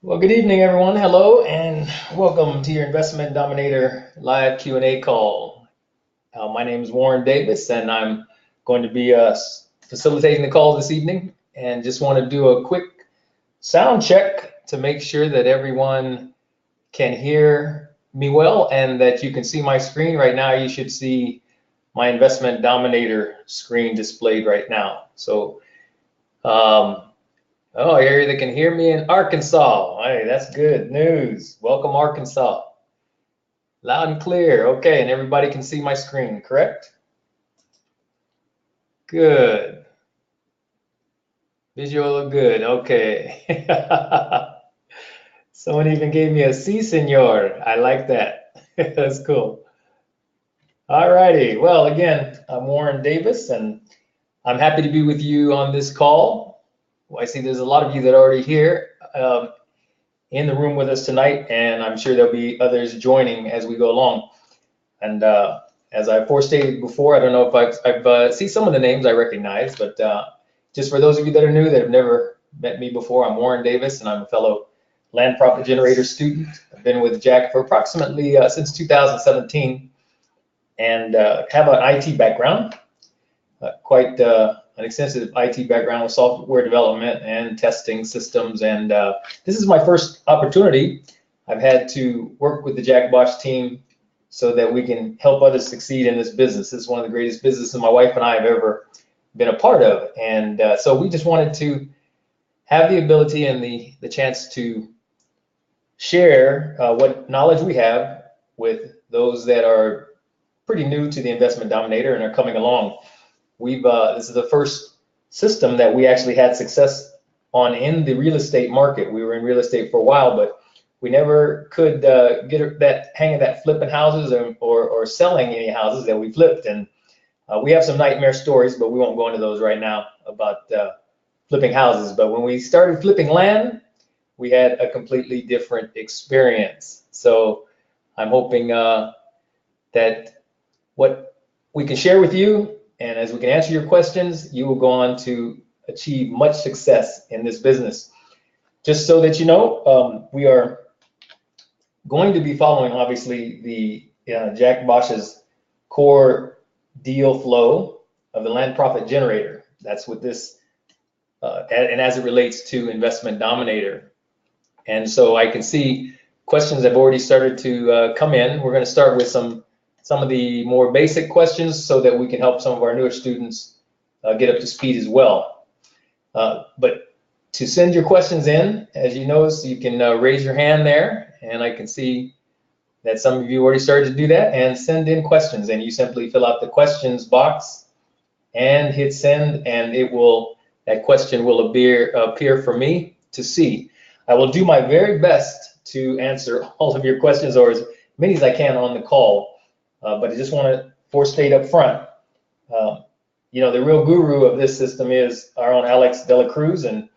Well, good evening, everyone. Hello, and welcome to your Investment Dominator live Q&A call. My name is Warren Davis, and I'm going to be facilitating the call this evening. And just want to do a quick sound check to make sure that everyone can hear me well and that you can see my screen right now. You should see my Investment Dominator screen displayed right now. So, oh, I hear they can hear me in Arkansas. Hey, that's good news. Welcome, Arkansas. Loud and clear. Okay, and everybody can see my screen, correct? Good. Visual look good. Okay. Someone even gave me a C, senor. I like that. That's cool. All righty. Well, again, I'm Warren Davis, and I'm happy to be with you on this call. Well, I see there's a lot of you that are already here. In the room with us tonight, and I'm sure there'll be others joining as we go along. And as I forestated before, I don't know if I've see some of the names I recognize, but just for those of you that are new that have never met me before, I'm Warren Davis, and I'm a fellow land profit generator student. I've been with Jack for approximately since 2017, and have an IT background, quite an extensive IT background with software development and testing systems. And this is my first opportunity. I've had to work with the Jack Bosch team so that we can help others succeed in this business. This is one of the greatest businesses my wife and I have ever been a part of. And so we just wanted to have the ability and the chance to share what knowledge we have with those that are pretty new to the Investment Dominator and are coming along. This is the first system that we actually had success on in the real estate market. We were in real estate for a while, but we never could get that hang of that flipping houses or selling any houses that we flipped. And we have some nightmare stories, but we won't go into those right now about flipping houses. But when we started flipping land, we had a completely different experience. So I'm hoping that what we can share with you, and as we can answer your questions, you will go on to achieve much success in this business. Just so that you know, we are going to be following, obviously, the Jack Bosch's core deal flow of the land profit generator. That's what this, and as it relates to Investment Dominator. And so I can see questions have already started to come in. We're going to start with some of the more basic questions so that we can help some of our newer students get up to speed as well. But to send your questions in, as you notice, you can raise your hand there, and I can see that some of you already started to do that and send in questions. And you simply fill out the questions box and hit send, and that question will appear for me to see. I will do my very best to answer all of your questions, or as many as I can on the call. But I just want to forestate up front, the real guru of this system is our own Alex De La Cruz, and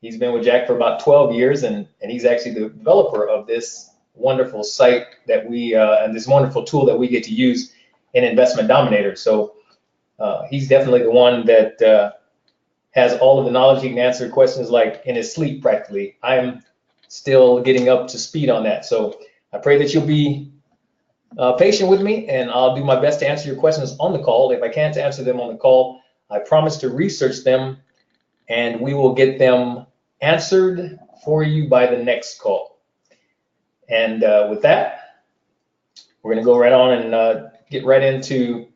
he's been with Jack for about 12 years, and he's actually the developer of this wonderful site that and this wonderful tool that we get to use in Investment Dominator. So he's definitely the one that has all of the knowledge. He can answer questions like in his sleep practically. I'm still getting up to speed on that. So I pray that you'll be patient with me, and I'll do my best to answer your questions on the call. If I can't answer them on the call, I promise to research them, and we will get them answered for you by the next call. And with that, we're going to go right on and get right into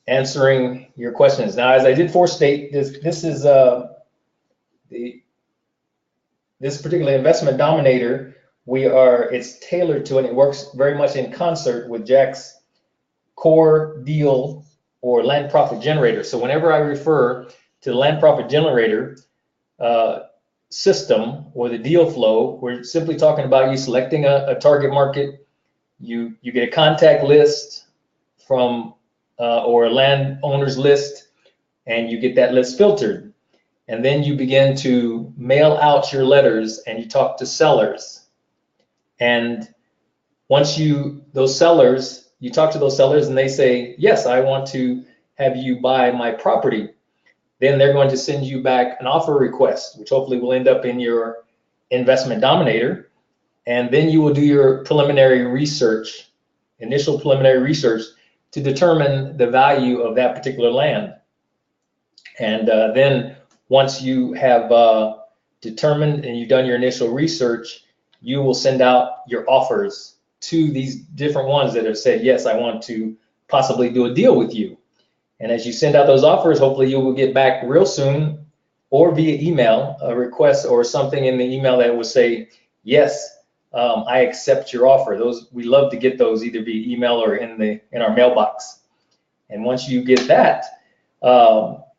answering your questions. Now, as I did forestate, this is this particular Investment Dominator. It's tailored to, and it works very much in concert with Jack's core deal or land profit generator. So whenever I refer to the land profit generator system or the deal flow, we're simply talking about you selecting a target market. You get a contact list from or a landowner's list, and you get that list filtered. And then you begin to mail out your letters and you talk to sellers. And once you talk to those sellers and they say, yes, I want to have you buy my property, then they're going to send you back an offer request, which hopefully will end up in your Investment Dominator, and then you will do your preliminary research, initial preliminary research, to determine the value of that particular land. And then once you have determined and you've done your initial research, you will send out your offers to these different ones that have said, yes, I want to possibly do a deal with you. And as you send out those offers, hopefully you will get back real soon, or via email, a request or something in the email that will say, yes, I accept your offer. Those, we love to get those either via email or in our mailbox. And once you get that,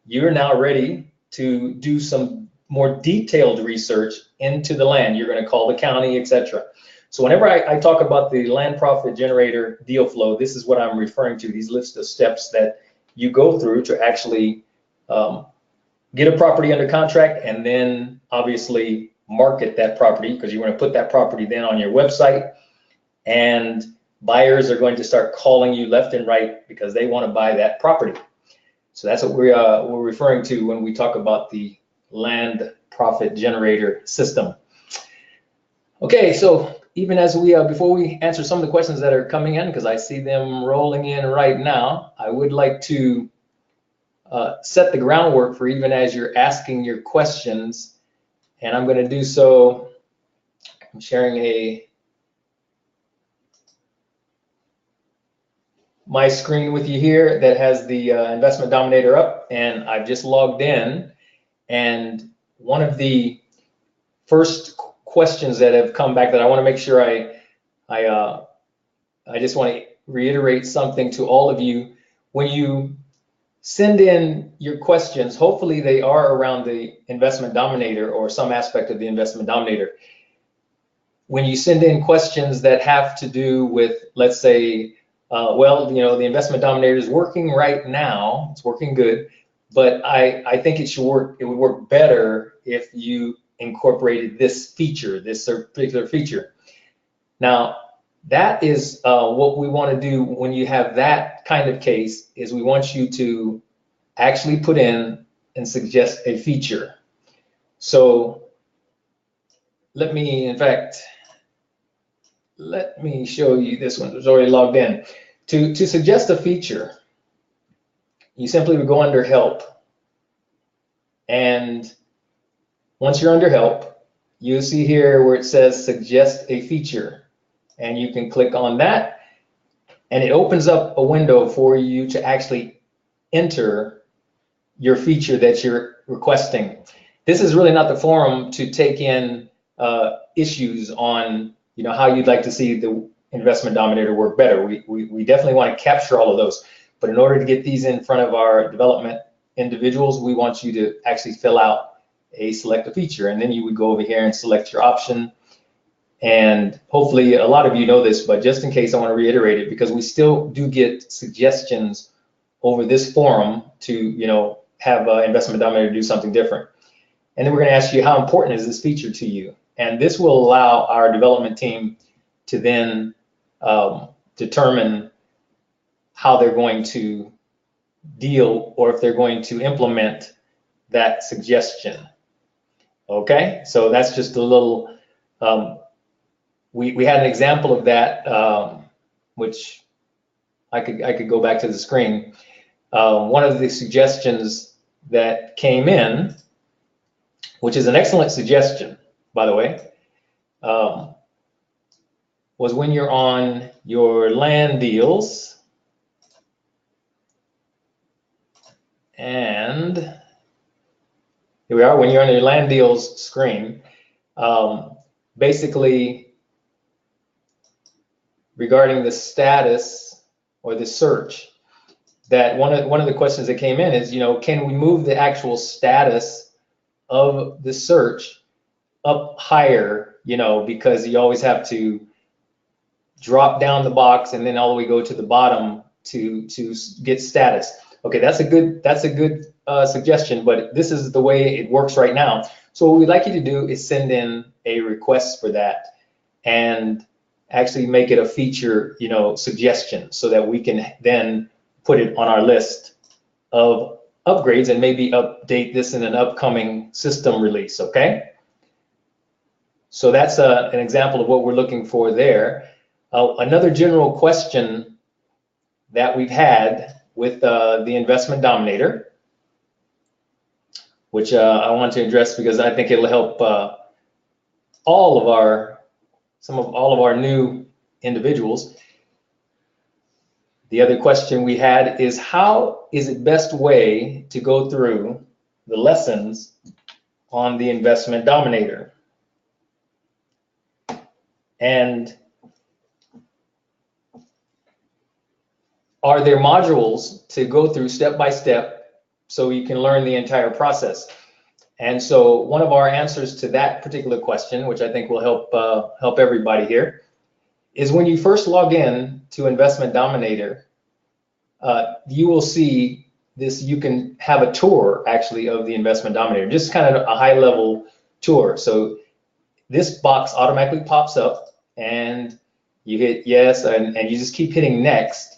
you're now ready to do some more detailed research into the land. You're going to call the county, etc. So whenever I talk about the land profit generator deal flow, this is what I'm referring to, these list of steps that you go through to actually get a property under contract, and then obviously market that property, because you're going to put that property then on your website, and buyers are going to start calling you left and right because they want to buy that property. So that's what we're referring to when we talk about the land profit generator system. Okay, so even as we, before we answer some of the questions that are coming in, because I see them rolling in right now, I would like to set the groundwork for even as you're asking your questions, and I'm going to do so. I'm sharing my screen with you here that has the Investment Dominator up, and I've just logged in, and one of the first questions that have come back that I want to make sure I just want to reiterate something to all of you. When you send in your questions, hopefully they are around the Investment Dominator or some aspect of the Investment Dominator. When you send in questions that have to do with, let's say, well, you know, the Investment Dominator is working right now, it's working good, but I think it would work better if you incorporated this feature, this particular feature. Now, that is what we want to do when you have that kind of case, is we want you to actually put in and suggest a feature. So let me, in fact, let me show you this one. It's already logged in. To suggest a feature, you simply would go under help. And once you're under help, you'll see here where it says suggest a feature. And you can click on that, and it opens up a window for you to actually enter your feature that you're requesting. This is really not the forum to take in issues on, you know, how you'd like to see the Investment Dominator work better. We definitely want to capture all of those, but in order to get these in front of our development individuals, we want you to actually fill out select a feature, and then you would go over here and select your option. And hopefully a lot of you know this, but just in case, I want to reiterate it, because we still do get suggestions over this forum to, you know, have Investment Dominator do something different. And then we're going to ask you, how important is this feature to you? And this will allow our development team to then determine how they're going to deal, or if they're going to implement that suggestion. Okay, so that's just a little, we had an example of that, which I could go back to the screen. One of the suggestions that came in, which is an excellent suggestion, by the way, was when you're on your land deals, and here we are, when you're on your land deals screen, basically regarding the status or the search, that one of the questions that came in is, you know, can we move the actual status of the search up higher, you know, because you always have to drop down the box and then all the way go to the bottom to get status. Okay, that's a good suggestion, but this is the way it works right now. So what we'd like you to do is send in a request for that and actually make it a feature, you know, suggestion, so that we can then put it on our list of upgrades and maybe update this in an upcoming system release. Okay. So that's an example of what we're looking for there. Another general question that we've had with the Investment Dominator, which I want to address because I think it'll help all of our new individuals. The other question we had is, how is it best way to go through the lessons on the Investment Dominator? And are there modules to go through step by step so you can learn the entire process? And so one of our answers to that particular question, which I think will help everybody here, is when you first log in to Investment Dominator, you will see this. You can have a tour actually of the Investment Dominator, just kind of a high level tour. So this box automatically pops up and you hit yes, and you just keep hitting next,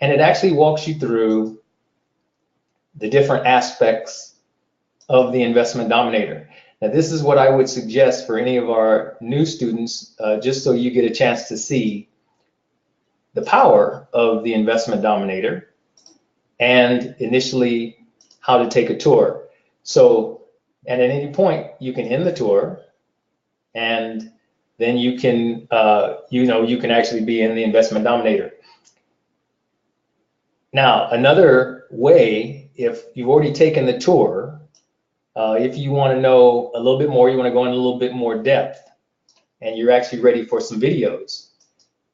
and it actually walks you through the different aspects of the Investment Dominator. Now this is what I would suggest for any of our new students, just so you get a chance to see the power of the Investment Dominator and initially how to take a tour. So, and at any point you can end the tour, and then you can, you can actually be in the Investment Dominator. Now, another way, if you've already taken the tour, if you want to know a little bit more, you want to go in a little bit more depth, and you're actually ready for some videos.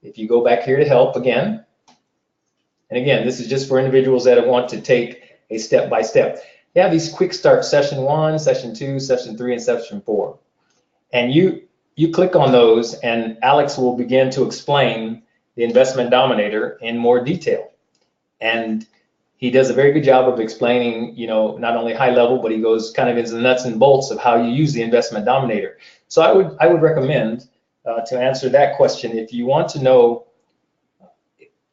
If you go back here to help again, and again, this is just for individuals that want to take a step-by-step. You have these quick start, session 1, session 2, session 3, and session 4. And you click on those, and Alex will begin to explain the Investment Dominator in more detail. And he does a very good job of explaining, not only high level, but he goes kind of into the nuts and bolts of how you use the Investment Dominator. So I would recommend to answer that question, if you want to know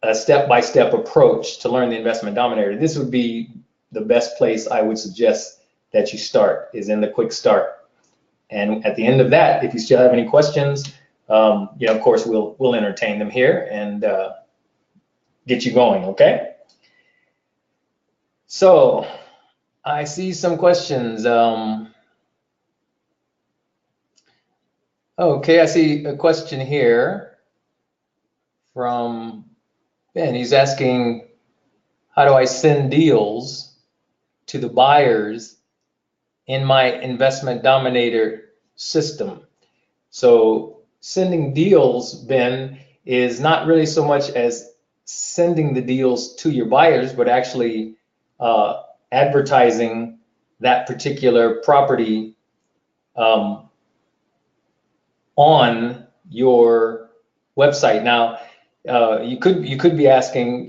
a step-by-step approach to learn the Investment Dominator, this would be the best place I would suggest that you start, is in the quick start. And at the end of that, if you still have any questions, of course, we'll entertain them here and get you going, okay? So I see some questions. Okay, I see a question here from Ben. He's asking, how do I send deals to the buyers in my Investment Dominator system? So sending deals, Ben, is not really so much as sending the deals to your buyers, but actually advertising that particular property on your website. Now, you could be asking,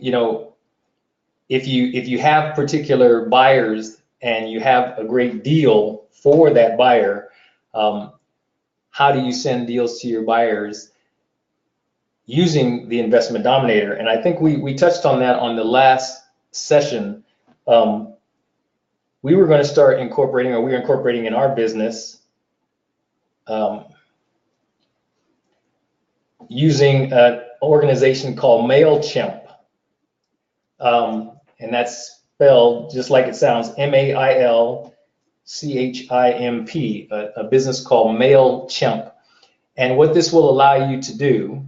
if you have particular buyers and you have a great deal for that buyer, how do you send deals to your buyers using the Investment Dominator? And I think we touched on that on the last session. We were going to start incorporating, or we're incorporating in our business, using an organization called MailChimp. And that's spelled just like it sounds, MailChimp, a business called MailChimp. And what this will allow you to do,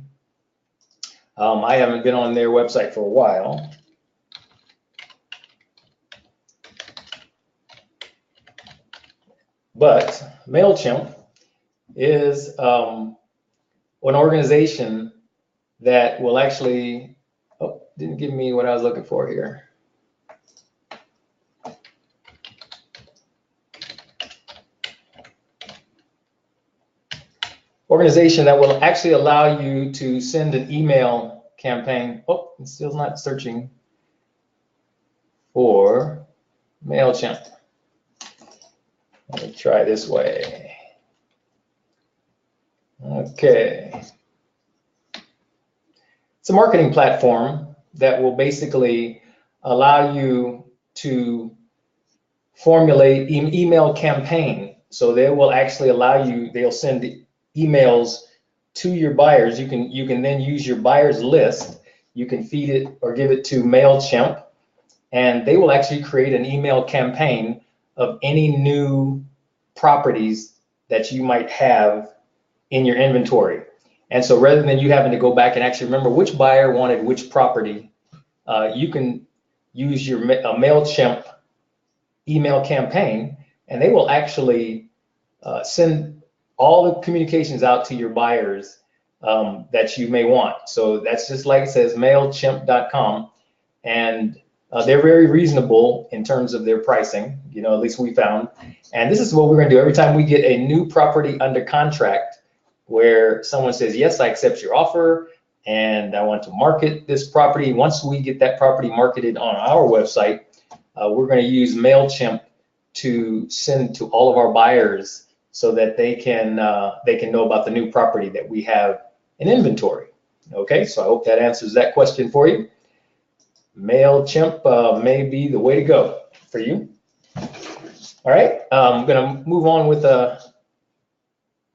I haven't been on their website for a while, but MailChimp is an organization that will actually, oh, didn't give me what I was looking for here. Organization that will actually allow you to send an email campaign. Oh, it's still not searching for MailChimp. Let me try this way. Okay. It's a marketing platform that will basically allow you to formulate an email campaign. So they will actually allow you, they'll send emails to your buyers. You can then use your buyers list. You can feed it or give it to MailChimp, and they will actually create an email campaign of any new properties that you might have in your inventory. And so rather than you having to go back and actually remember which buyer wanted which property, you can use your MailChimp email campaign, and they will actually send all the communications out to your buyers that you may want. So that's just like it says, MailChimp.com, and they're very reasonable in terms of their pricing, at least we found. And this is what we're going to do every time we get a new property under contract where someone says, yes, I accept your offer and I want to market this property. Once we get that property marketed on our website, we're going to use MailChimp to send to all of our buyers so that they can know about the new property that we have in inventory. Okay, so I hope that answers that question for you. MailChimp may be the way to go for you. All right, I'm going to move on with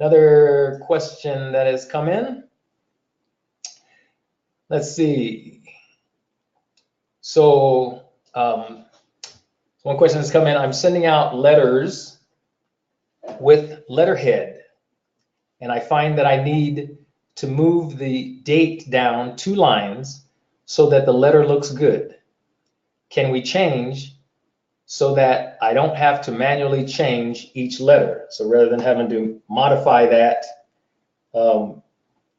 another question that has come in. Let's see. So one question has come in. I'm sending out letters with letterhead, and I find that I need to move the date down 2 lines so that the letter looks good. Can we change so that I don't have to manually change each letter? So rather than having to modify that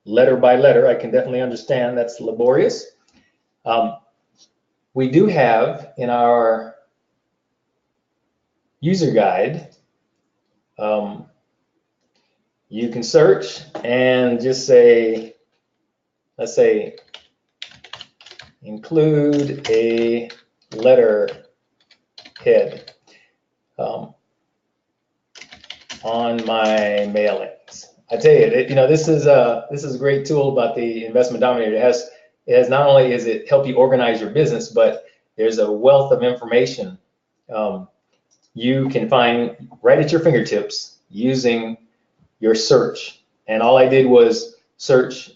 letter by letter, I can definitely understand that's laborious. We do have in our user guide, you can search and just say, let's say, include a letterhead on my mailings. I tell you, this is a great tool about the Investment Dominator. It has not only is it help you organize your business, but there's a wealth of information you can find right at your fingertips using your search. And all I did was search,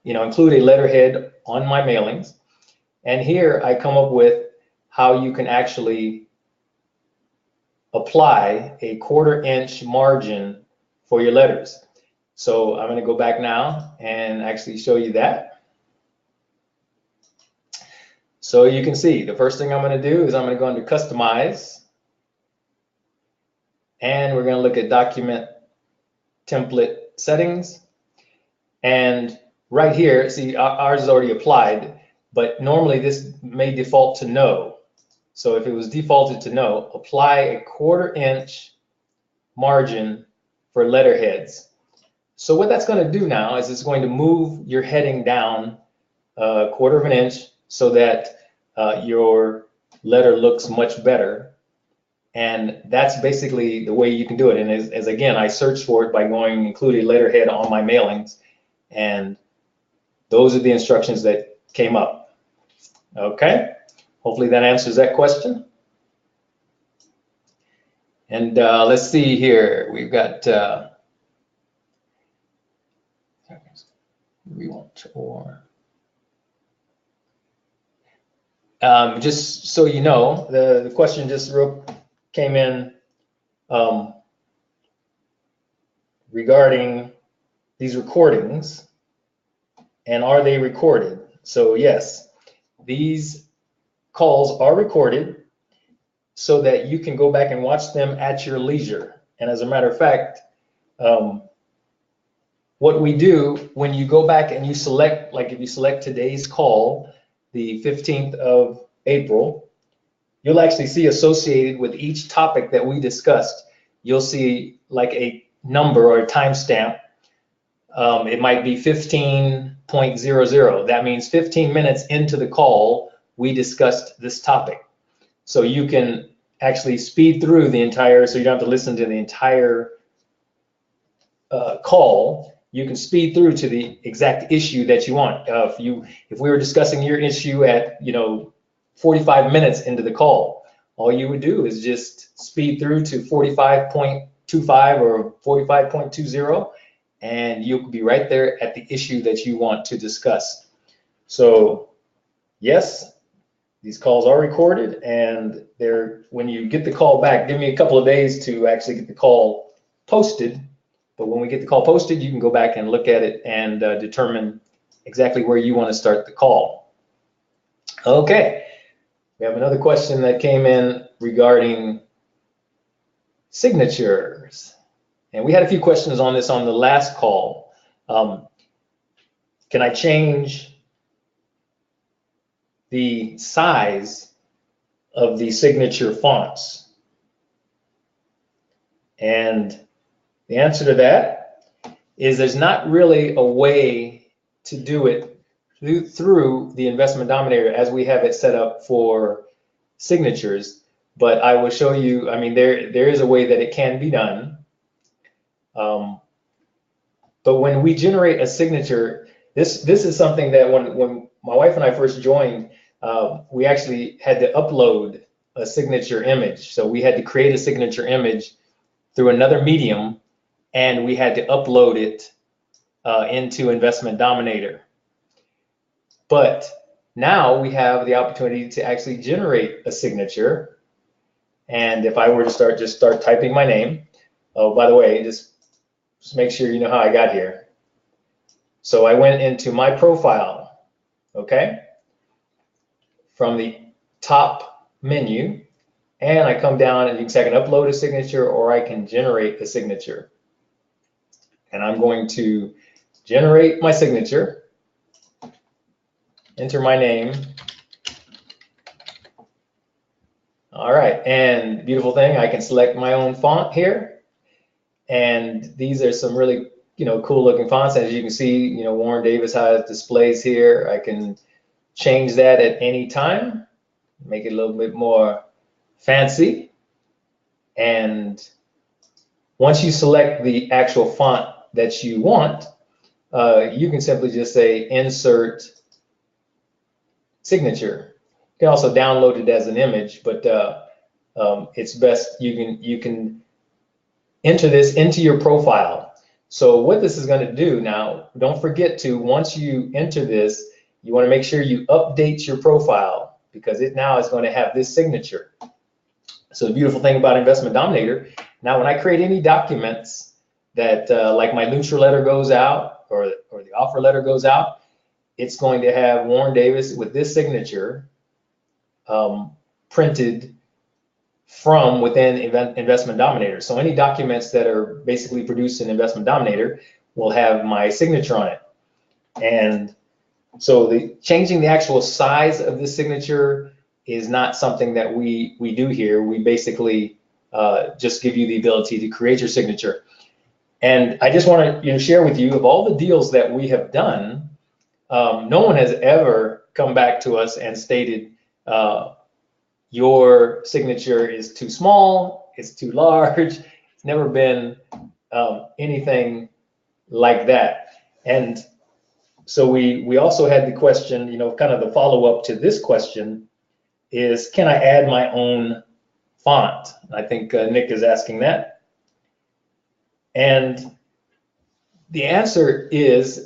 include a letterhead on my mailings. And here I come up with how you can actually apply a 1/4 inch margin for your letters. So I'm going to go back now and actually show you that. So you can see the first thing I'm going to do is I'm going to go into customize, and we're going to look at document template settings. And right here, see, ours is already applied, but normally this may default to no. So if it was defaulted to no, apply a 1/4 inch margin for letterheads. So what that's going to do now is it's going to move your heading down a 1/4 inch so that your letter looks much better. And that's basically the way you can do it. And as again, I searched for it by going include a letterhead on my mailings, and those are the instructions that came up. Okay, hopefully that answers that question. And let's see here, we've got we want or just so you know, the question just came in regarding these recordings, and are they recorded? So yes, these calls are recorded so that you can go back and watch them at your leisure. And as a matter of fact, what we do when you go back and you select, like if you select today's call, the 15th of April, you'll actually see associated with each topic that we discussed, you'll see like a number or a timestamp. It might be 15.00. That means 15 minutes into the call, we discussed this topic. So you can actually speed through the entire, so you don't have to listen to the entire call. You can speed through to the exact issue that you want. If we were discussing your issue at 45 minutes into the call, all you would do is just speed through to 45.00 25 or 45.20, and you'll be right there at the issue that you want to discuss. So yes, these calls are recorded, and when you get the call back, give me a couple of days to actually get the call posted. But when we get the call posted, you can go back and look at it and determine exactly where you want to start the call. Okay, we have another question that came in regarding signatures. And we had a few questions on this on the last call. Can I change the size of the signature fonts? And the answer to that is there's not really a way to do it through the Investment Dominator as we have it set up for signatures, but I will show you, I mean, there is a way that it can be done. But when we generate a signature, this is something that when my wife and I first joined, we actually had to upload a signature image. So we had to create a signature image through another medium, and we had to upload it into Investment Dominator. But now we have the opportunity to actually generate a signature. And if I were to just start typing my name, oh, by the way, just make sure you know how I got here. So I went into my profile, okay, from the top menu, and I come down, and you can say I can upload a signature or I can generate a signature. And I'm going to generate my signature, enter my name. All right, and beautiful thing, I can select my own font here. And these are some really, cool looking fonts. As you can see, Warren Davis has displays here. I can change that at any time, make it a little bit more fancy. And once you select the actual font that you want, you can simply just say insert signature. You can also download it as an image, but it's best you can enter this into your profile. So what this is going to do now, don't forget to, once you enter this, you want to make sure you update your profile, because it now is going to have this signature. So the beautiful thing about Investment Dominator, now when I create any documents that like my neutral letter goes out or the offer letter goes out, it's going to have Warren Davis with this signature printed from within Investment Dominator. So any documents that are basically produced in Investment Dominator will have my signature on it. And so changing the actual size of the signature is not something that we do here. We basically just give you the ability to create your signature. And I just want to share with you, of all the deals that we have done, no one has ever come back to us and stated, your signature is too small, it's too large. It's never been anything like that. And so we also had the question, kind of the follow-up to this question is, can I add my own font? I think Nick is asking that. And the answer is,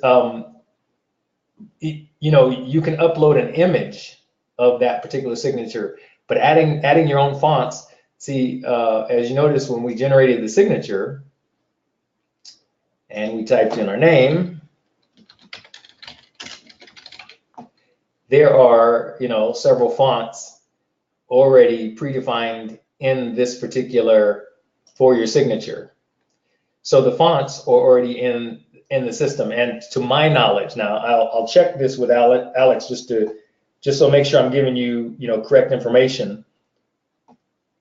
you can upload an image of that particular signature, but adding your own fonts, see, as you notice, when we generated the signature and we typed in our name, there are, several fonts already predefined in this particular for your signature. So the fonts are already in the system. And to my knowledge, now I'll check this with Alex just so make sure I'm giving you, correct information.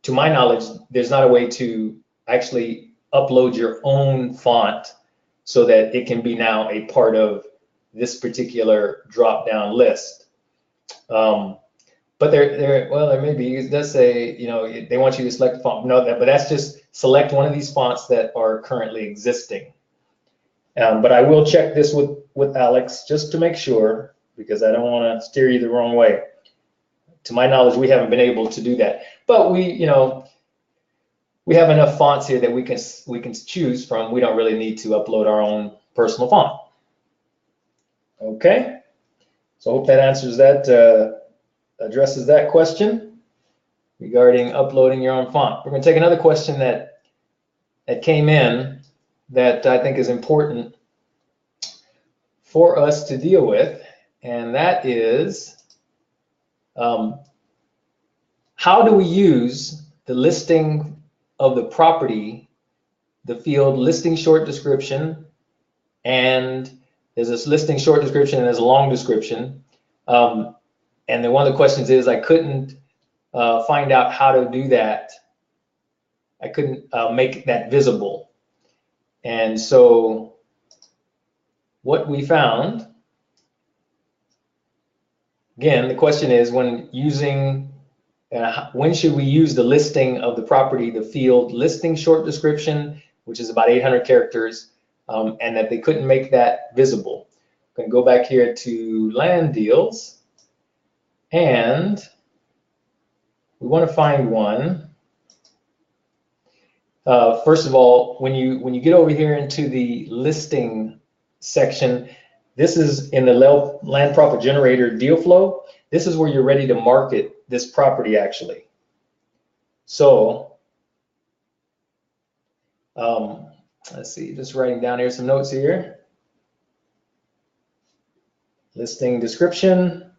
To my knowledge, there's not a way to actually upload your own font so that it can be now a part of this particular drop-down list. But there may be, it does say, they want you to select a font. No, but that's just select one of these fonts that are currently existing. But I will check this with Alex just to make sure, because I don't want to steer you the wrong way. To my knowledge, we haven't been able to do that. But we we have enough fonts here that we can choose from. We don't really need to upload our own personal font. Okay, so I hope that answers that, addresses that question regarding uploading your own font. We're going to take another question that came in that I think is important for us to deal with, and that is how do we use the listing of the property, the field listing short description, and there's this listing short description and there's a long description. And then one of the questions is I couldn't find out how to do that. I couldn't make that visible. And so what we found, again, the question is when should we use the listing of the property, the field listing short description, which is about 800 characters, and that they couldn't make that visible. I'm going to go back here to land deals, and we want to find one. First of all, when you get over here into the listing section, this is in the land profit generator deal flow. This is where you're ready to market this property actually. So let's see, just writing down here some notes here. Listing description.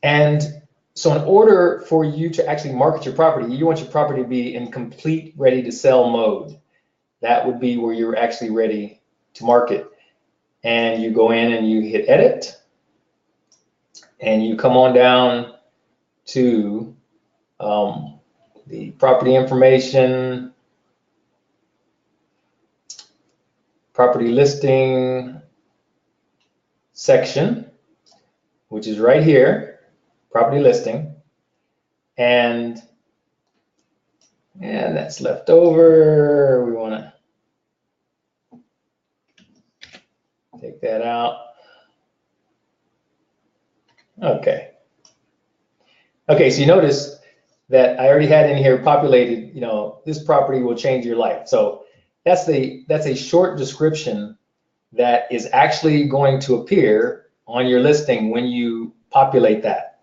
And so in order for you to actually market your property, you want your property to be in complete ready to sell mode. That would be where you're actually ready to market. And you go in and you hit edit, and you come on down to the property information, property listing section, which is right here, property listing, and that's left over. We want to take that out. Okay, so you notice that I already had in here populated, this property will change your life. So that's a short description that is actually going to appear on your listing when you populate that.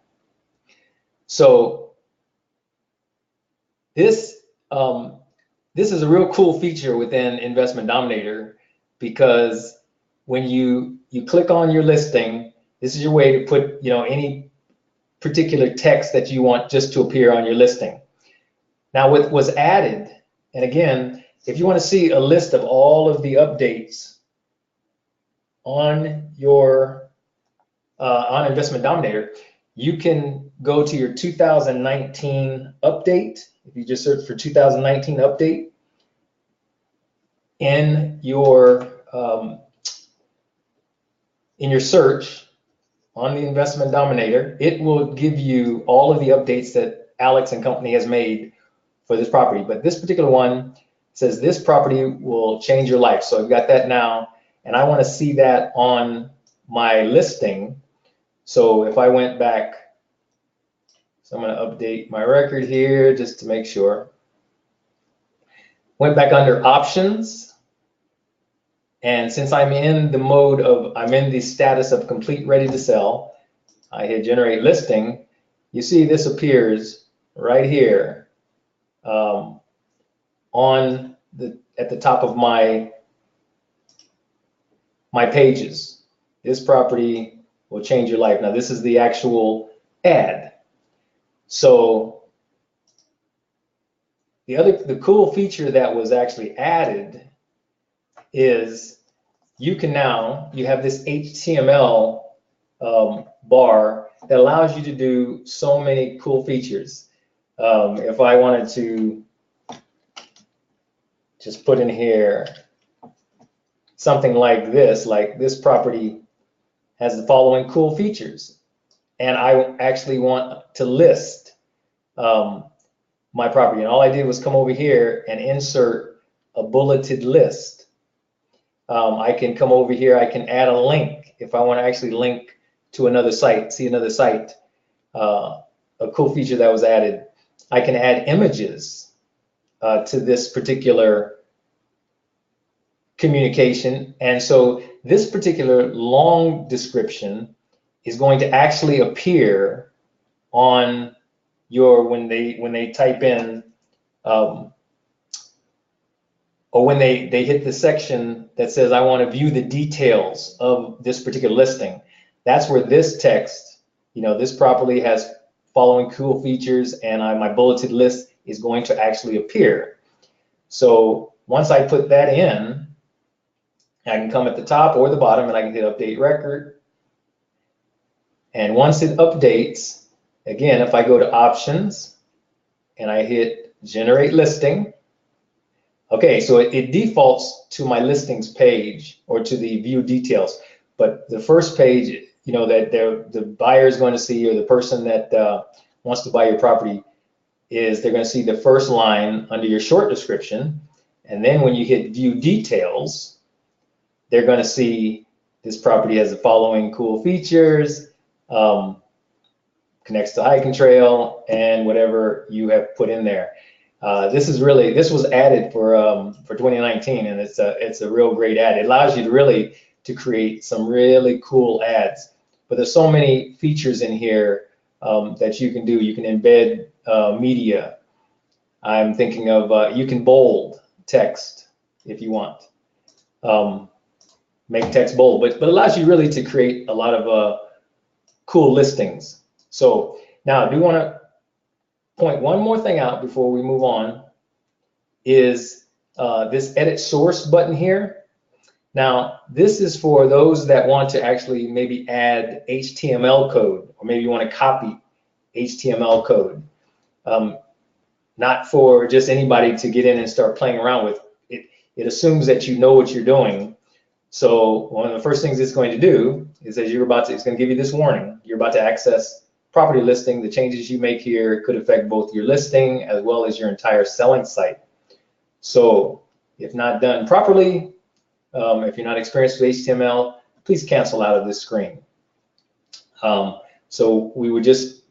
So this is a real cool feature within Investment Dominator, because when you click on your listing, this is your way to put any particular text that you want just to appear on your listing. Now what was added, and again, if you want to see a list of all of the updates on your on Investment Dominator, you can go to your 2019 update. If you just search for 2019 update in your search on the Investment Dominator, it will give you all of the updates that Alex and company has made for this property. But this particular one says this property will change your life. So I've got that now, and I want to see that on my listing. So if I went back, so I'm going to update my record here just to make sure. Went back under options. And since I'm in the status of complete ready to sell, I hit generate listing. You see this appears right here at the top of my pages. This property will change your life. Now this is the actual ad. So the cool feature that was actually added is you have this HTML bar that allows you to do so many cool features. If I wanted to just put in here something like this property has the following cool features, and I actually want to list my property, and all I did was come over here and insert a bulleted list. I can come over here, I can add a link if I want to actually link to another site, see another site. A cool feature that was added. I can add images. to this particular communication. And so this particular long description is going to actually appear on your, when they type in, or when they hit the section that says, I want to view the details of this particular listing. That's where this text, this property has following cool features, and my bulleted list is going to actually appear. So once I put that in, I can come at the top or the bottom and I can hit update record. And once it updates, again, if I go to options and I hit generate listing, okay, so it defaults to my listings page or to the view details. But the first page, that the buyer is going to see, or the person that wants to buy your property, is they're going to see the first line under your short description. And then when you hit view details, they're going to see this property has the following cool features, connects to hiking trail, and whatever you have put in there. This was added for 2019, and it's a real great ad. It allows you to create some really cool ads. But there's so many features in here that you can do. You can embed media. I'm thinking of you can bold text if you want. Make text bold, but it allows you really to create a lot of cool listings. So now I do want to point one more thing out before we move on, is this edit source button here. Now, this is for those that want to actually maybe add HTML code, or maybe you want to copy HTML code. Not for just anybody to get in and start playing around with. It assumes that you know what you're doing. So one of the first things it's going to do is, it's going to give you this warning. You're about to access property listing. The changes you make here could affect both your listing as well as your entire selling site. So if not done properly, if you're not experienced with HTML, please cancel out of this screen. So we would just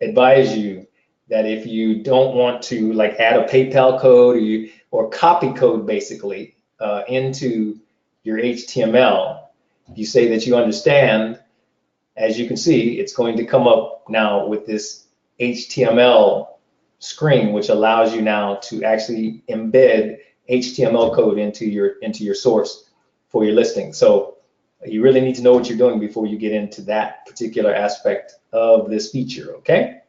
advise you that if you don't want to add a PayPal code or copy code basically into your HTML, you say that you understand. As you can see, it's going to come up now with this HTML screen, which allows you now to actually embed HTML code into your source for your listing. So you really need to know what you're doing before you get into that particular aspect of this feature, okay?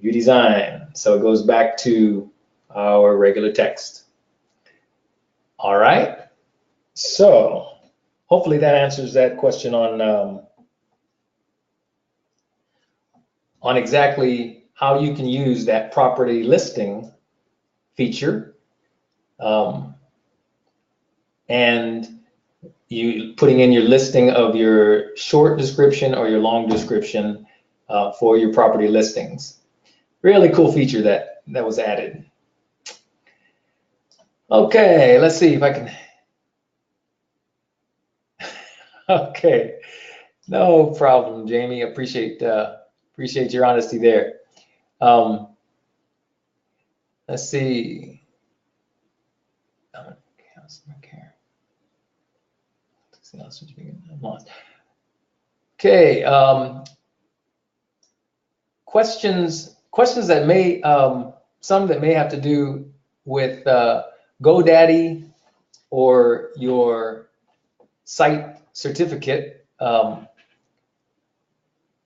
View design. So it goes back to our regular text. All right. So hopefully that answers that question on exactly how you can use that property listing feature, and you putting in your listing of your short description or your long description for your property listings. Really cool feature that was added. Okay, let's see if I can. Okay, no problem, Jamie. Appreciate your honesty there. Let's see. Okay. Questions that may some that may have to do with GoDaddy or your site certificate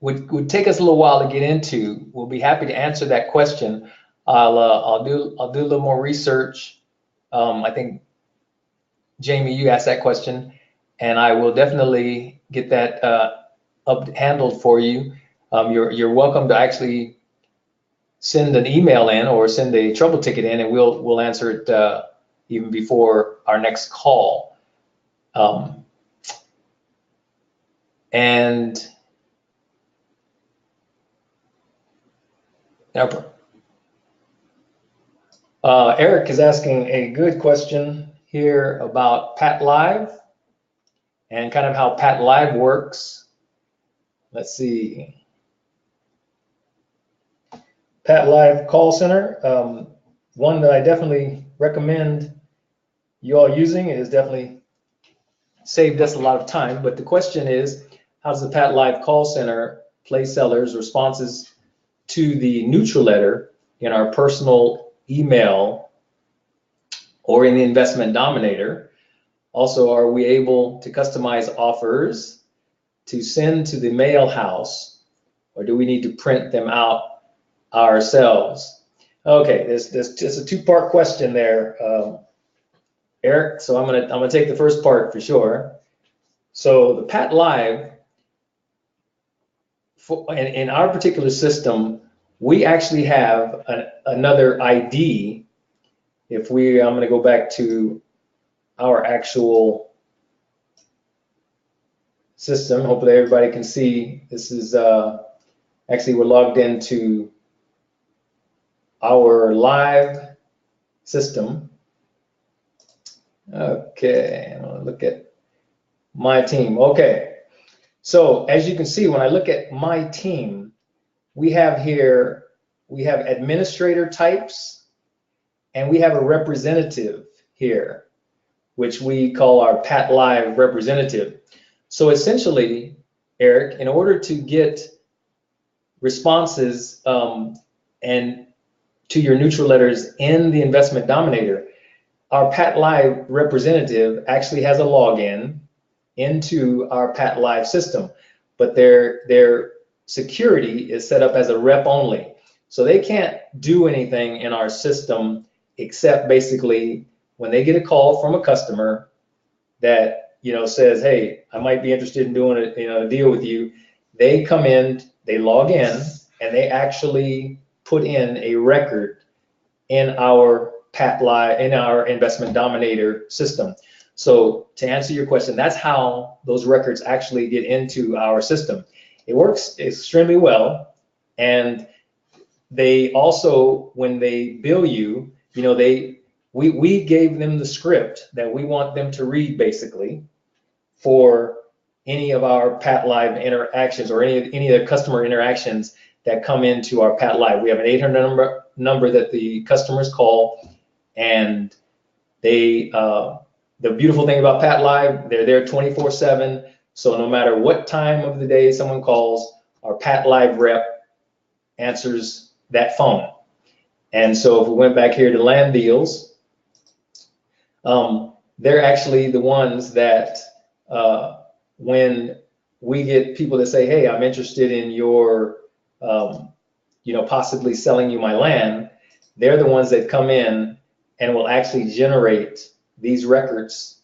would take us a little while to get into. We'll be happy to answer that question. I'll do a little more research. I think Jamie, you asked that question, and I will definitely get that handled for you. You're welcome to actually send an email in or send a trouble ticket in, and we'll answer it even before our next call. And Eric is asking a good question here about Pat Live and kind of how Pat Live works. Let's see. Pat Live call center. one that I definitely recommend you all using. It has definitely saved us a lot of time. But the question is, how does the Pat Live call center play sellers' responses to the neutral letter in our personal email or in the Investment Dominator? Also, are we able to customize offers to send to the mail house, or do we need to print them out ourselves? Okay, there's just a two-part question there, Eric. So I'm gonna take the first part for sure. So the Pat Live, in our particular system, we actually have another ID. I'm going to go back to our actual system. Hopefully everybody can see. This is actually, we're logged into our live system. Okay, I'm going to look at my team. Okay, so as you can see, when I look at my team, we have administrator types, and we have a representative here, which we call our Pat Live representative. So essentially, Eric, in order to get responses and to your neutral letters in the Investment Dominator, our Pat Live representative actually has a login into our Pat Live system, but their security is set up as a rep only. So they can't do anything in our system except basically when they get a call from a customer that says, hey, I might be interested in doing a deal with you. They come in, they log in, and they actually put in a record in our Pat Live, in our Investment Dominator system. So to answer your question, that's how those records actually get into our system. It works extremely well, and they also, when they bill you, we gave them the script that we want them to read basically for any of our Pat Live interactions or any of the customer interactions that come into our Pat Live. We have an 800 number that the customers call, and the beautiful thing about Pat Live, they're there 24/7. So no matter what time of the day someone calls, our Pat Live rep answers that phone. And so if we went back here to land deals, they're actually the ones that when we get people that say, hey, I'm interested in your, possibly selling you my land, they're the ones that come in and will actually generate these records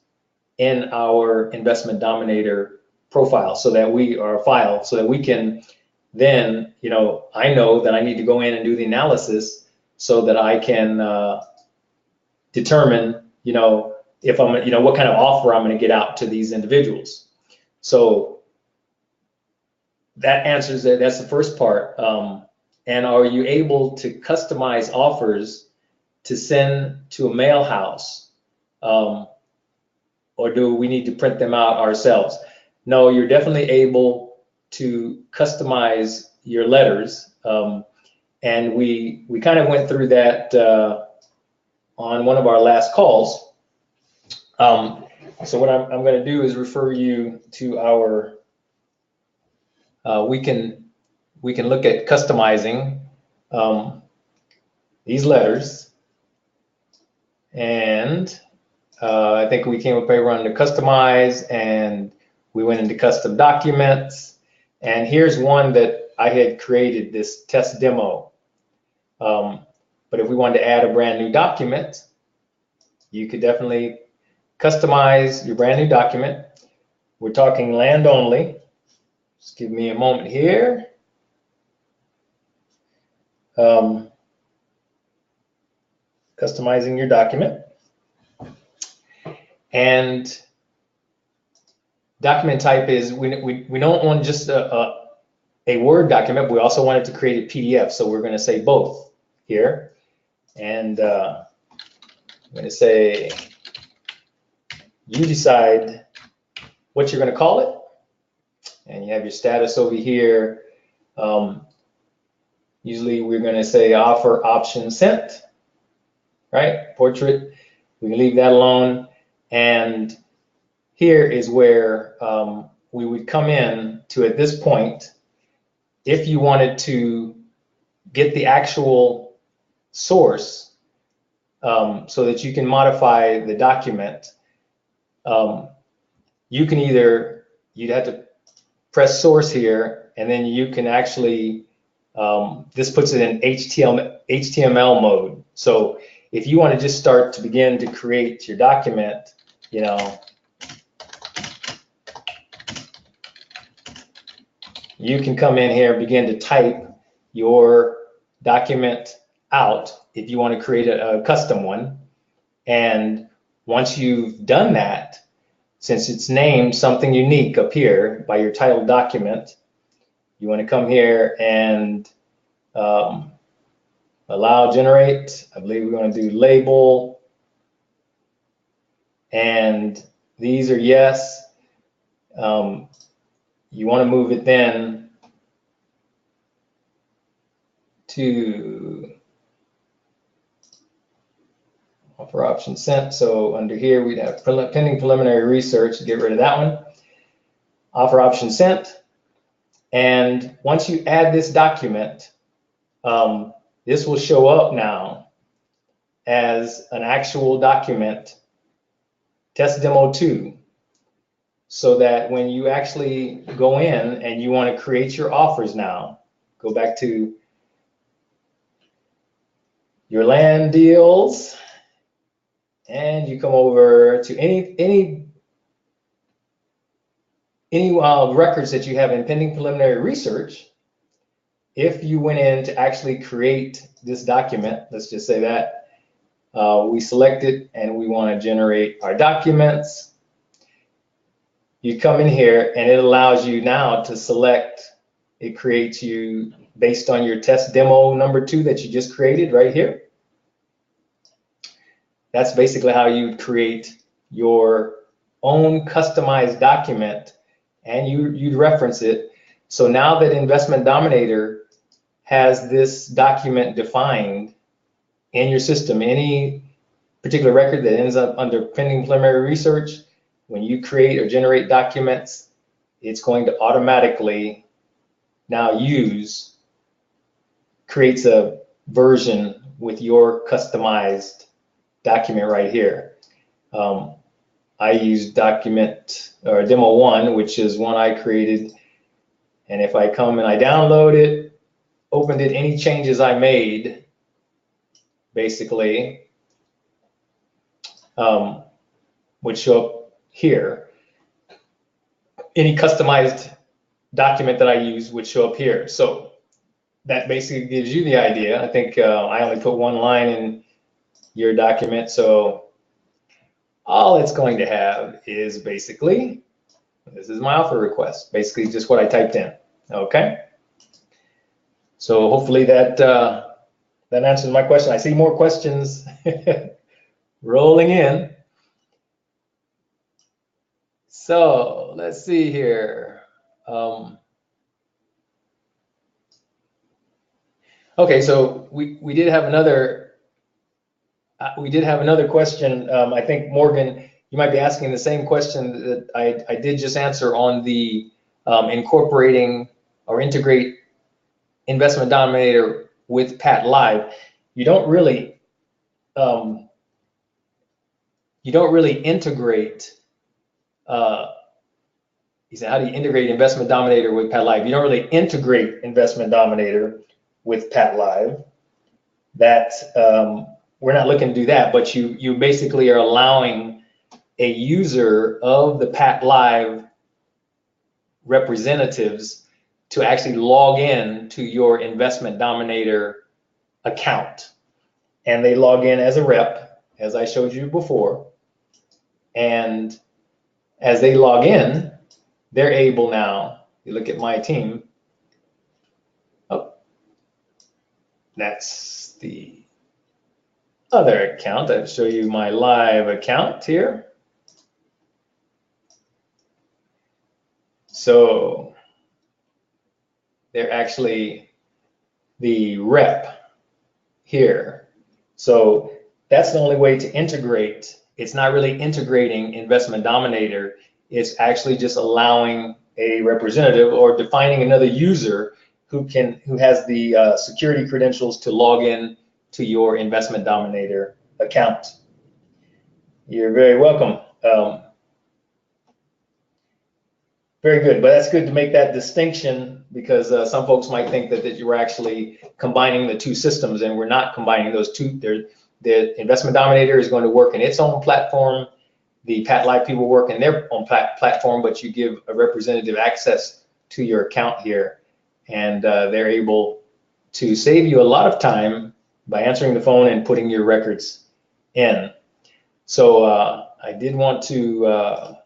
in our Investment Dominator profile so that we can then, I know that I need to go in and do the analysis so that I can determine, if I'm, what kind of offer I'm going to get out to these individuals. So that answers it. That's the first part. And are you able to customize offers to send to a mail house? Or do we need to print them out ourselves? No, you're definitely able to customize your letters. And we kind of went through that on one of our last calls. So what I'm going to do is refer you to our, we can look at customizing these letters. And I think we came up here under customize, and we went into custom documents. And here's one that I had created, this test demo. But if we wanted to add a brand new document, you could definitely customize your brand new document. We're talking land only. Just give me a moment here. Customizing your document. And document type is, we don't want just a Word document, but we also want it to create a PDF. So we're going to say both here. And I'm going to say, you decide what you're going to call it. And you have your status over here. Usually we're going to say offer option sent. right? Portrait, we can leave that alone. And here is where we would come in to, at this point, if you wanted to get the actual source so that you can modify the document, you can either, you'd have to press source here, and then you can actually, this puts it in HTML mode. So if you want to just start to begin to create your document, you know, you can come in here and begin to type your document out if you want to create a custom one. And once you've done that, since it's named something unique up here by your title document, you want to come here and allow generate. I believe we're going to do label, and these are yes. You want to move it then to offer option sent. So under here we'd have pending preliminary research. Get rid of that one. Offer option sent. And once you add this document, this will show up now as an actual document, test demo 2, so that when you actually go in and you want to create your offers now, go back to your land deals, and you come over to any records that you have in pending preliminary research. If you went in to actually create this document, let's just say that, we select it and we want to generate our documents. You come in here and it allows you now to select, it creates you based on your test demo number 2 that you just created right here. That's basically how you create your own customized document, and you'd reference it. So now that Investment Dominator has this document defined in your system, any particular record that ends up under pending preliminary research, when you create or generate documents, it's going to automatically now creates a version with your customized document right here. I use document or demo 1, which is one I created. And if I come and I download it, opened it, any changes I made, basically, would show up here. Any customized document that I use would show up here. So that basically gives you the idea. I think I only put one line in your document, so all it's going to have is basically, this is my offer request, basically just what I typed in. Okay, so hopefully that that answers my question. I see more questions rolling in. So let's see here. Okay, so we did have another question. I think Morgan, you might be asking the same question that I did just answer on the incorporating or integrate Investment Dominator with Pat Live. You don't really integrate. He said, how do you integrate Investment Dominator with Pat Live? You don't really integrate Investment Dominator with Pat Live. That we're not looking to do that, but you basically are allowing a user of the Pat Live representatives to actually log in to your Investment Dominator account. And they log in as a rep, as I showed you before. And as they log in, they're able now, you look at my team, oh, that's the other account. I'll show you my live account here. So they're actually the rep here. So that's the only way to integrate. It's not really integrating Investment Dominator. It's actually just allowing a representative or defining another user who has the security credentials to log in to your Investment Dominator account. You're very welcome. Very good, but that's good to make that distinction, because some folks might think that you were actually combining the two systems, and we're not combining those two. The Investment Dominator is going to work in its own platform. The Pat Live people work in their own platform, but you give a representative access to your account here, and they're able to save you a lot of time by answering the phone and putting your records in. So I did want to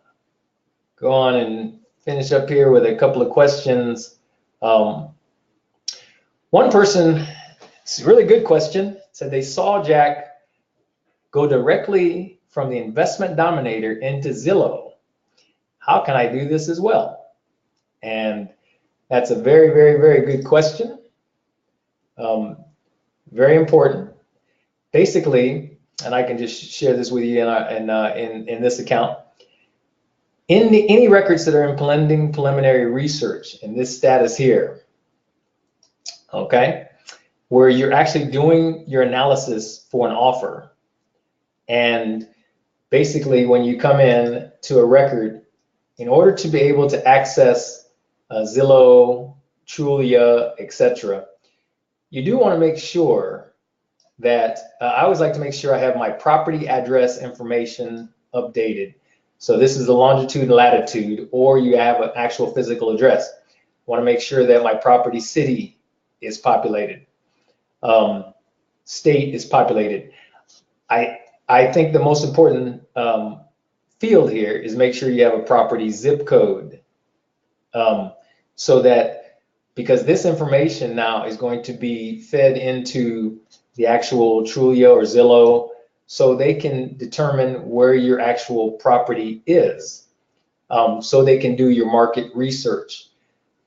go on and finish up here with a couple of questions. One person, it's a really good question, said they saw Jack go directly from the Investment Dominator into Zillow. How can I do this as well? And that's a very, very, very good question. Very important. Basically, and I can just share this with you in this account. Any records that are in pending preliminary research in this status here, okay, where you're actually doing your analysis for an offer, and basically when you come in to a record, in order to be able to access Zillow, Trulia, etc., you do want to make sure that I always like to make sure I have my property address information updated. So this is the longitude and latitude, or you have an actual physical address. I want to make sure that my property city is populated, state is populated. I think the most important field here is make sure you have a property zip code, so that, because this information now is going to be fed into the actual Trulia or Zillow, so they can determine where your actual property is, so they can do your market research.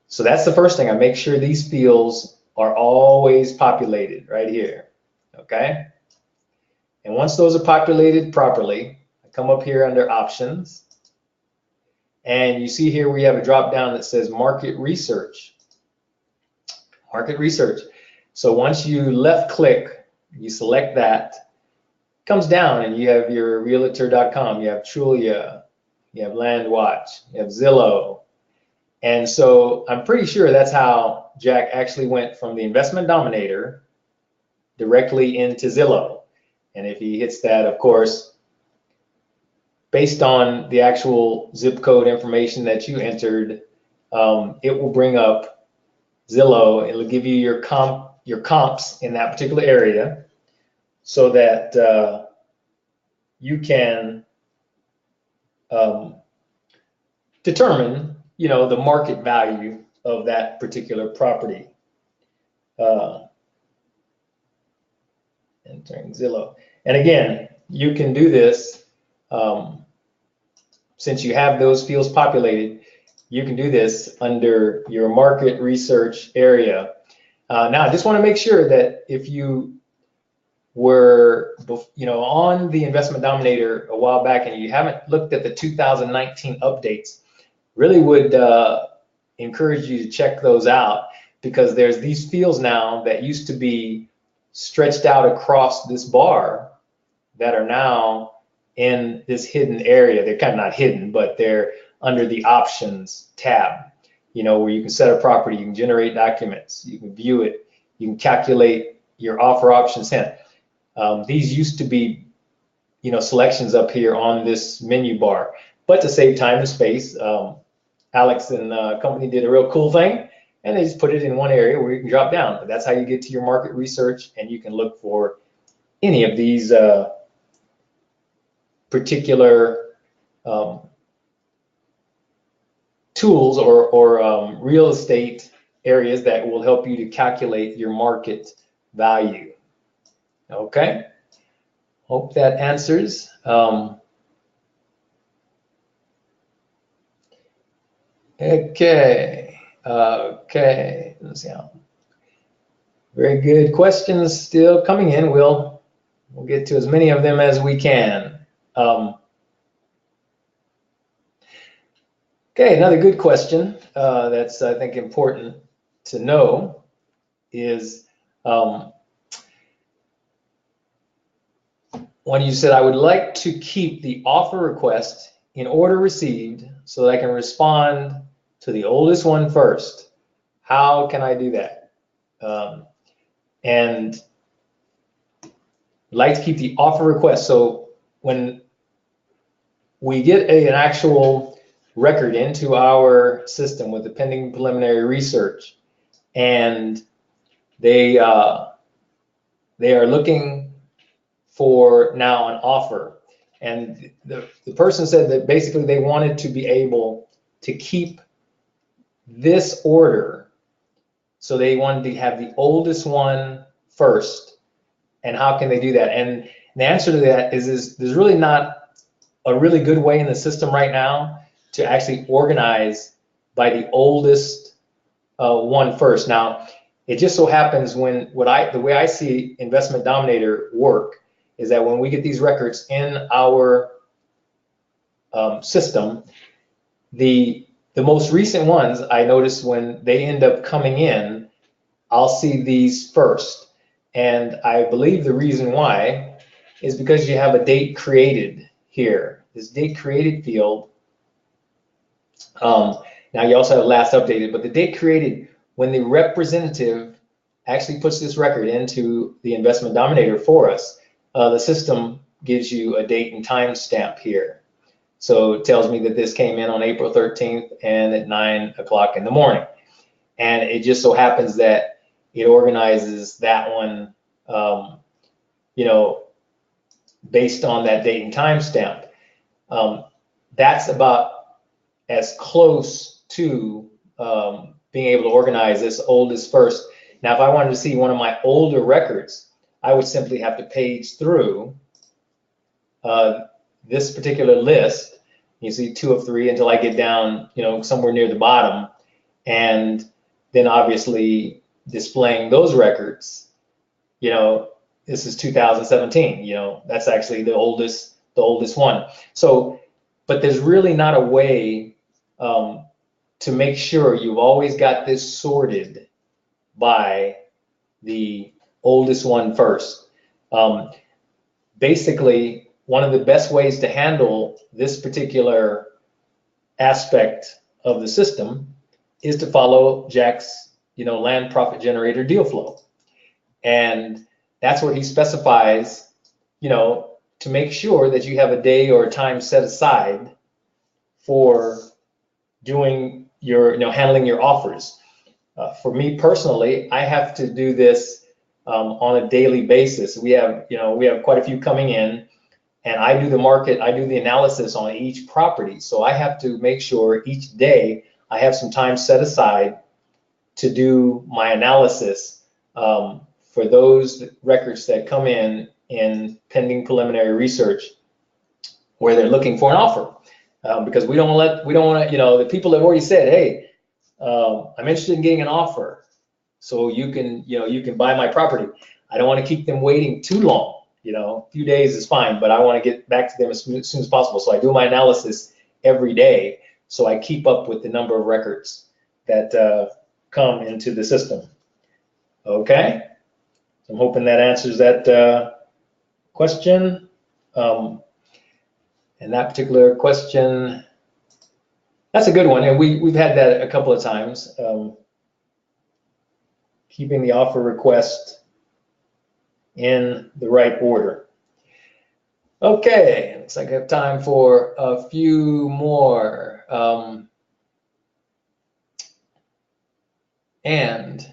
So that's the first thing. I make sure these fields are always populated right here, okay? And once those are populated properly, I come up here under options, and you see here we have a drop down that says market research. Market research. So once you left click, you select that, comes down and you have your realtor.com, you have Trulia, you have LandWatch, you have Zillow. And so I'm pretty sure that's how Jack actually went from the Investment Dominator directly into Zillow. And if he hits that, of course, based on the actual zip code information that you entered, it will bring up Zillow. It'll give you your comps in that particular area, so that you can determine, the market value of that particular property. Entering Zillow. And again, you can do this, since you have those fields populated, you can do this under your market research area. Now, I just want to make sure that if you were, on the Investment Dominator a while back and you haven't looked at the 2019 updates, really would encourage you to check those out, because there's these fields now that used to be stretched out across this bar that are now in this hidden area. They're kind of not hidden, but they're under the options tab, where you can set a property, you can generate documents, you can view it, you can calculate your offer option sent. These used to be, selections up here on this menu bar, but to save time and space, Alex and company did a real cool thing, and they just put it in one area where you can drop down. But that's how you get to your market research, and you can look for any of these particular tools or real estate areas that will help you to calculate your market value. Okay, hope that answers. Okay, let's see. Very good questions still coming in. We'll We'll get to as many of them as we can. Okay, another good question that's, I think, important to know is when you said, I would like to keep the offer request in order received so that I can respond to the oldest one first. How can I do that? And like to keep the offer request. So when we get an actual record into our system with the pending preliminary research, and they are looking for now an offer, and the person said that basically they wanted to be able to keep this order, so they wanted to have the oldest one first. And how can they do that? And the answer to that is there's really not a really good way in the system right now to actually organize by the oldest one first. Now, it just so happens the way I see Investment Dominator work is that when we get these records in our system, the most recent ones, I notice when they end up coming in, I'll see these first. And I believe the reason why is because you have a date created here. This date created field, now you also have last updated, but the date created, when the representative actually puts this record into the Investment Dominator for us, the system gives you a date and time stamp here. So it tells me that this came in on April 13th and at 9 o'clock in the morning. And it just so happens that it organizes that one, based on that date and time stamp. That's about as close to being able to organize this oldest first. Now, if I wanted to see one of my older records, I would simply have to page through this particular list. You see 2 of 3 until I get down, somewhere near the bottom, and then obviously displaying those records. This is 2017. That's actually the oldest one. So, but there's really not a way to make sure you've always got this sorted by the oldest one first. Basically, one of the best ways to handle this particular aspect of the system is to follow Jack's, land profit generator deal flow. And that's where he specifies, to make sure that you have a day or a time set aside for doing your, handling your offers. For me personally, I have to do this on a daily basis. We have quite a few coming in, and I do the analysis on each property. So I have to make sure each day I have some time set aside to do my analysis for those records that come in pending preliminary research where they're looking for an offer. Because we don't want to, the people have already said, hey, I'm interested in getting an offer, so you can buy my property. I don't want to keep them waiting too long. A few days is fine, but I want to get back to them as soon as possible. So I do my analysis every day, so I keep up with the number of records that come into the system. Okay, so I'm hoping that answers that question. And that particular question, that's a good one, and we've had that a couple of times. Keeping the offer request in the right order. Okay, looks like I have time for a few more. And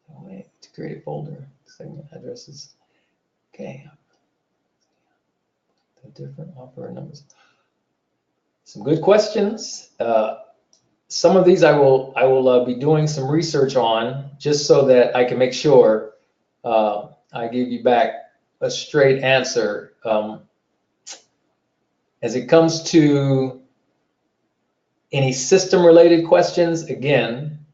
wait, to create a folder, segment addresses. Okay. The different offer numbers. Some good questions. Some of these I will be doing some research on, just so that I can make sure I give you back a straight answer. As it comes to any system-related questions, again,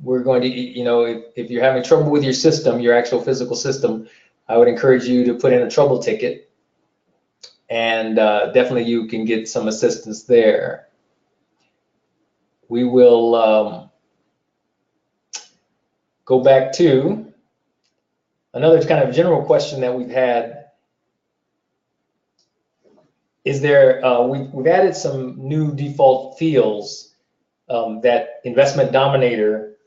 we're going to, if you're having trouble with your system, your actual physical system, I would encourage you to put in a trouble ticket, and definitely you can get some assistance there. We will go back to another kind of general question that we've had. Is there, we've added some new default fields that Investment Dominator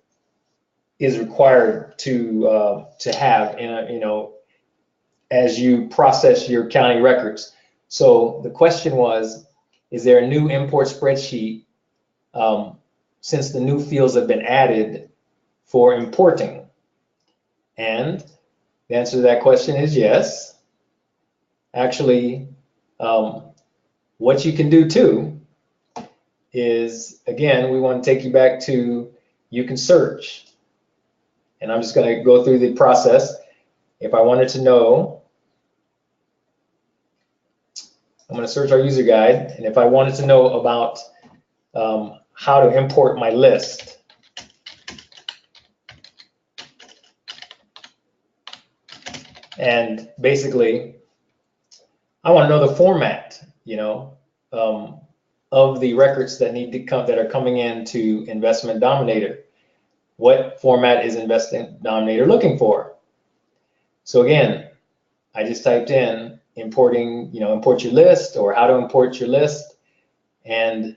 is required to have in a, as you process your county records. So the question was, is there a new import spreadsheet since the new fields have been added for importing? And the answer to that question is yes. Actually, what you can do too is, again, we want to take you back to, you can search. And I'm just going to go through the process. If I wanted to know, I'm going to search our user guide. And if I wanted to know about how to import my list, and basically, I want to know the format, of the records that need to come, that are coming into Investment Dominator. What format is Investment Dominator looking for? So again, I just typed in importing, import your list, or how to import your list, and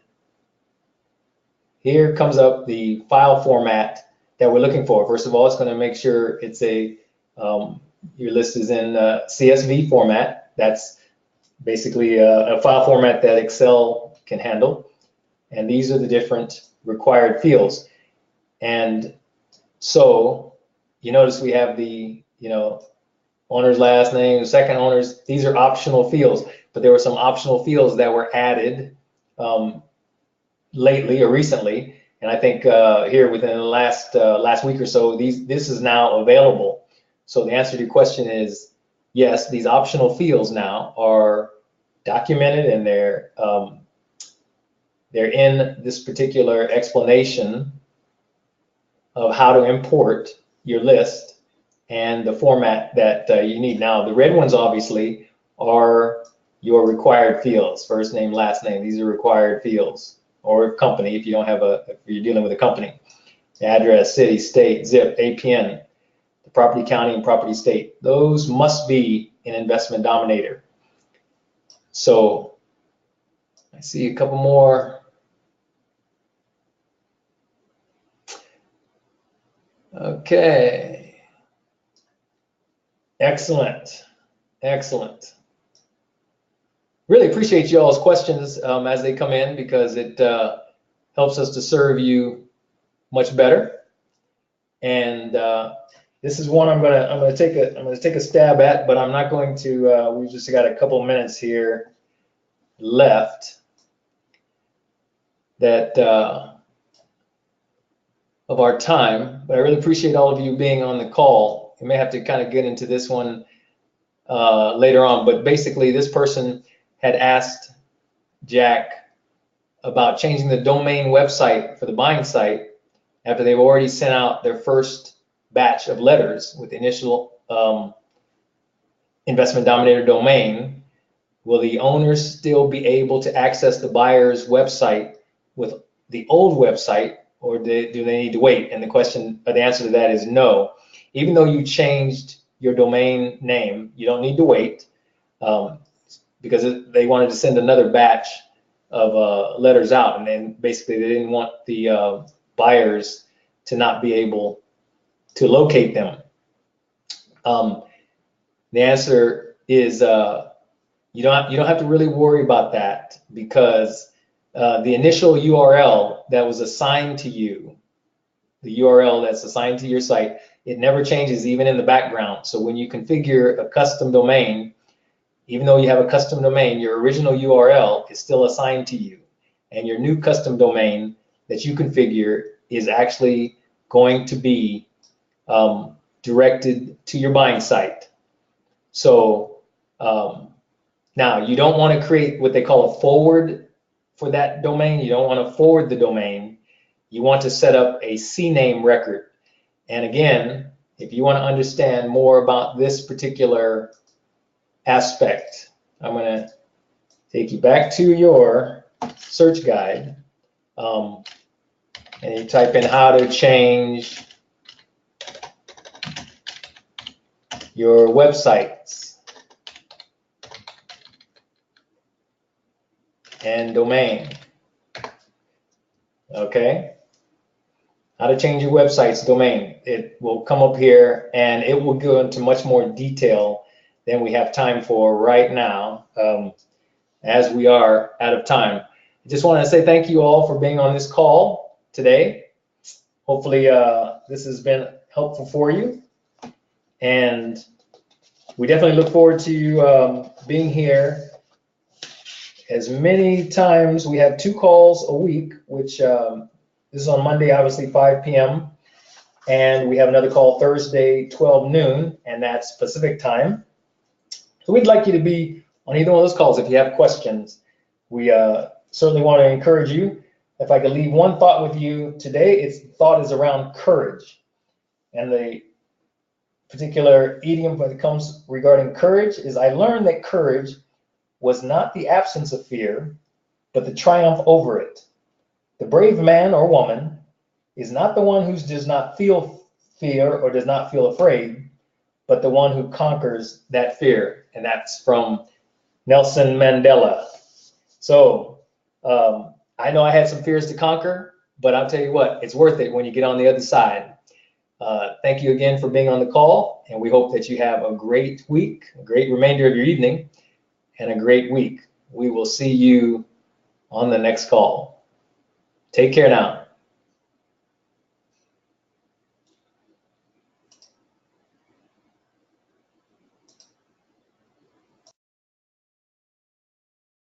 here comes up the file format that we're looking for. First of all, it's going to make sure it's your list is in CSV format. That's basically a file format that Excel can handle. And these are the different required fields. And so you notice we have the, owner's last name, second owner's, these are optional fields, but there were some optional fields that were added lately or recently. And I think here within the last week or so, this is now available. So the answer to your question is yes, these optional fields now are documented, and they're in this particular explanation of how to import your list and the format that you need. Now, the red ones obviously are your required fields: first name, last name. These are required fields, or company if you don't have if you're dealing with a company. Address, city, state, zip, APN, the property county and property state. Those must be in Investment Dominator. So I see a couple more. Okay. Excellent. Excellent. Really appreciate y'all's questions as they come in, because it helps us to serve you much better. And this is one I'm gonna take a stab at, but I'm not going to. We've just got a couple minutes here left that of our time, but I really appreciate all of you being on the call. We may have to kind of get into this one later on, but basically this person had asked Jack about changing the domain website for the buying site after they've already sent out their first batch of letters with the initial Investment Dominator domain. Will the owners still be able to access the buyer's website with the old website, or do they need to wait? And the answer to that is no. Even though you changed your domain name, you don't need to wait, because they wanted to send another batch of letters out, and then basically they didn't want the buyers to not be able to locate them. The answer is you don't have to really worry about that, because the initial URL that was assigned to you, the URL that's assigned to your site, it never changes even in the background. So when you configure a custom domain, even though you have a custom domain, your original URL is still assigned to you, and your new custom domain that you configure is actually going to be directed to your buying site. So now you don't want to create what they call a forward for that domain. You don't want to forward the domain. You want to set up a CNAME record. And again, if you want to understand more about this particular aspect, I'm going to take you back to your search guide, and you type in how to change your websites and domain. Okay? How to change your website's domain. It will come up here and it will go into much more detail than we have time for right now, as we are out of time. I just want to say thank you all for being on this call today. Hopefully this has been helpful for you. And we definitely look forward to being here as many times. We have 2 calls a week, which this is on Monday, obviously 5 p.m. And we have another call Thursday, 12 noon, and that's Pacific time. So we'd like you to be on either one of those calls if you have questions. We certainly want to encourage you. If I could leave one thought with you today, its thought is around courage. And the particular idiom when it comes regarding courage is, I learned that courage was not the absence of fear, but the triumph over it. The brave man or woman is not the one who does not feel fear or does not feel afraid, but the one who conquers that fear. And that's from Nelson Mandela. So I know I had some fears to conquer, but I'll tell you what, it's worth it when you get on the other side. Thank you again for being on the call, and we hope that you have a great week, a great remainder of your evening, and a great week. We will see you on the next call. Take care now.